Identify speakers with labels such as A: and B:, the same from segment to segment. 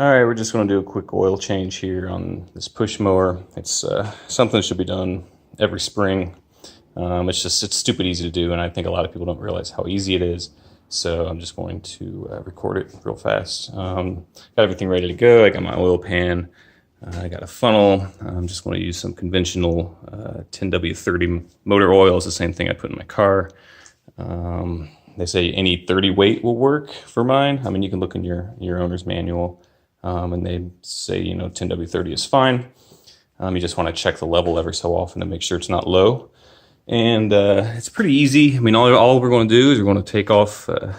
A: All right, we're just going to do a quick oil change here on this push mower. It's something that should be done every spring. It's stupid easy to do, and I think a lot of people don't realize how easy it is. So I'm just going to record it real fast. Got everything ready to go. I got my oil pan. I got a funnel. I'm just going to use some conventional 10W30 motor oil. It's the same thing I put in my car. They say any 30 weight will work for mine. I mean, you can look in your owner's manual, and they say, 10W30 is fine. You just want to check the level every so often to make sure it's not low. And it's pretty easy. I mean, all we're going to do is we're going to take off the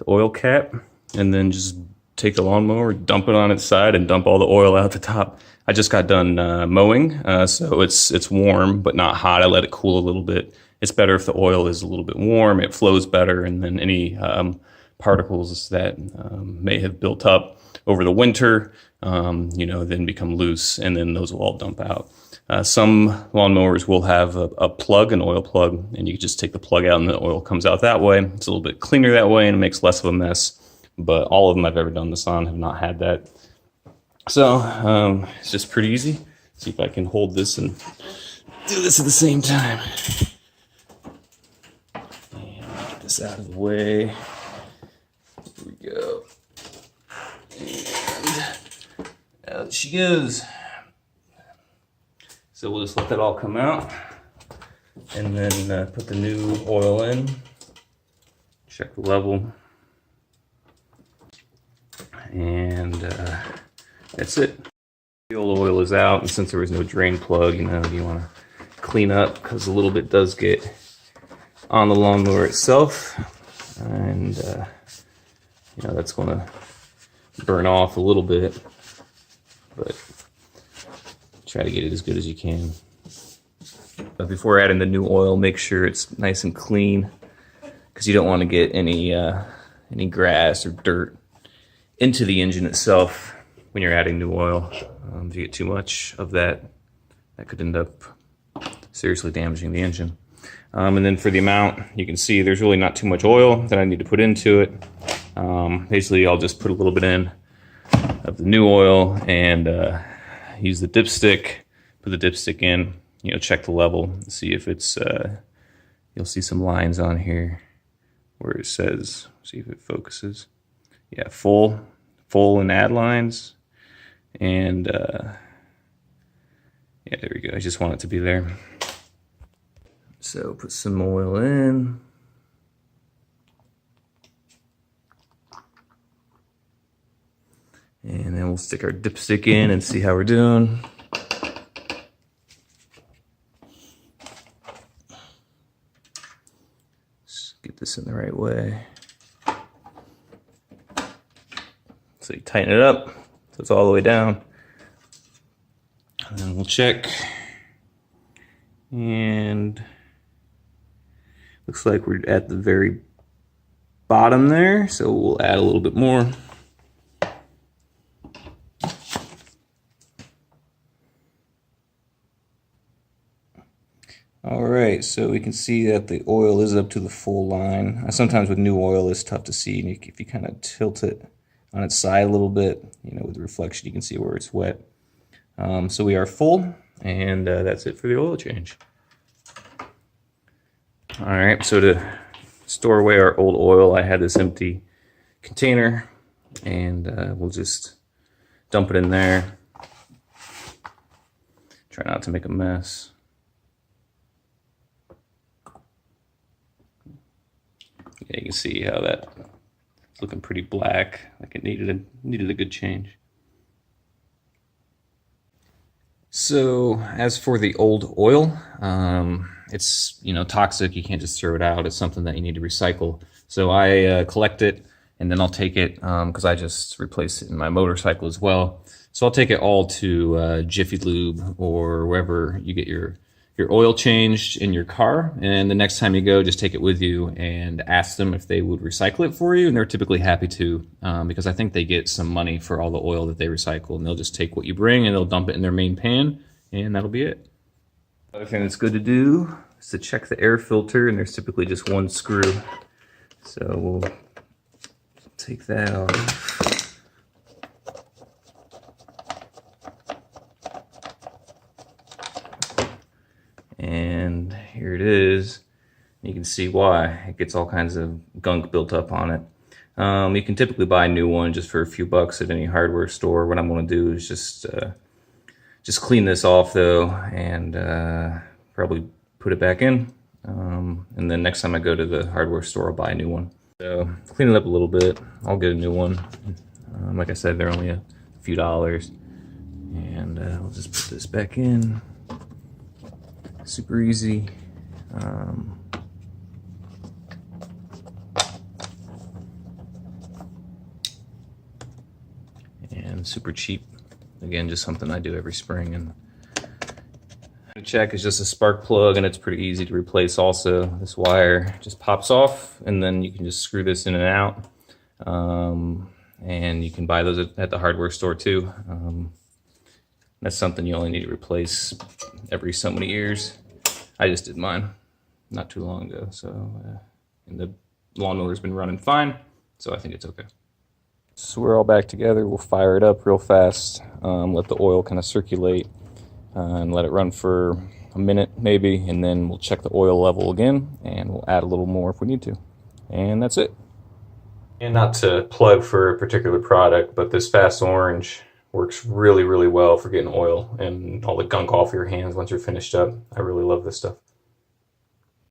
A: oil cap and then just take the lawnmower, dump it on its side, and dump all the oil out the top. I just got done mowing, so it's warm but not hot. I let it cool a little bit. It's better if the oil is a little bit warm. It flows better, and then any particles that may have built up over the winter, then become loose, and then those will all dump out. Some lawnmowers will have a plug, an oil plug, and you can just take the plug out and the oil comes out that way. It's a little bit cleaner that way and it makes less of a mess, but all of them I've ever done this on have not had that. So it's just pretty easy. See if I can hold this and do this at the same time. And get this out of the way. Here we go. And out she goes. So we'll just let that all come out and then put the new oil in, check the level, and that's it. The old oil is out, and since there was no drain plug, you want to clean up because a little bit does get on the lawnmower itself, and that's going to burn off a little bit, but try to get it as good as you can. But before adding the new oil, make sure it's nice and clean, because you don't want to get any grass or dirt into the engine itself when you're adding new oil. If you get too much of that, that could end up seriously damaging the engine. And then for the amount, you can see there's really not too much oil that I need to put into it. Basically, I'll just put a little bit in of the new oil and use the dipstick, put the dipstick in, check the level, see if it's, you'll see some lines on here where it says, see if it focuses. Yeah, full and add lines. And yeah, there we go. I just want it to be there. So put some oil in. And then we'll stick our dipstick in and see how we're doing. Just get this in the right way. So you tighten it up so it's all the way down. And then we'll check. And looks like we're at the very bottom there, so we'll add a little bit more. Alright, so we can see that the oil is up to the full line. Sometimes with new oil it's tough to see, and if you kind of tilt it on its side a little bit, with the reflection you can see where it's wet. So we are full, and that's it for the oil change. Alright, so to store away our old oil, I had this empty container, and we'll just dump it in there. Try not to make a mess. Yeah, you can see how that's looking pretty black, like it needed a good change. So as for the old oil, it's toxic. You can't just throw it out. It's something that you need to recycle. So I collect it, and then I'll take it because I just replaced it in my motorcycle as well. So I'll take it all to Jiffy Lube or wherever you get your oil changed in your car, and the next time you go, just take it with you and ask them if they would recycle it for you, and they're typically happy to, because I think they get some money for all the oil that they recycle, and they'll just take what you bring and they'll dump it in their main pan, and that'll be it. Another thing that's good to do is to check the air filter, and there's typically just one screw, so we'll take that off. here it is. You can see why. It gets all kinds of gunk built up on it. You can typically buy a new one just for a few bucks at any hardware store. What I'm going to do is just clean this off though, and probably put it back in. And then next time I go to the hardware store, I'll buy a new one. So clean it up a little bit. I'll get a new one. Like I said, they're only a few dollars. And I'll just put this back in. Super easy. And super cheap. Again, just something I do every spring. And check is just a spark plug, and it's pretty easy to replace also. This wire just pops off, and then you can just screw this in and out. And you can buy those at the hardware store too. That's something you only need to replace every so many years. I just did mine not too long ago, so and the lawnmower's been running fine, so I think it's okay. So we're all back together. We'll fire it up real fast, let the oil kind of circulate, and let it run for a minute maybe, and then we'll check the oil level again, and we'll add a little more if we need to. And that's it. And not to plug for a particular product, but this Fast Orange works really, really well for getting oil and all the gunk off your hands once you're finished up. I really love this stuff.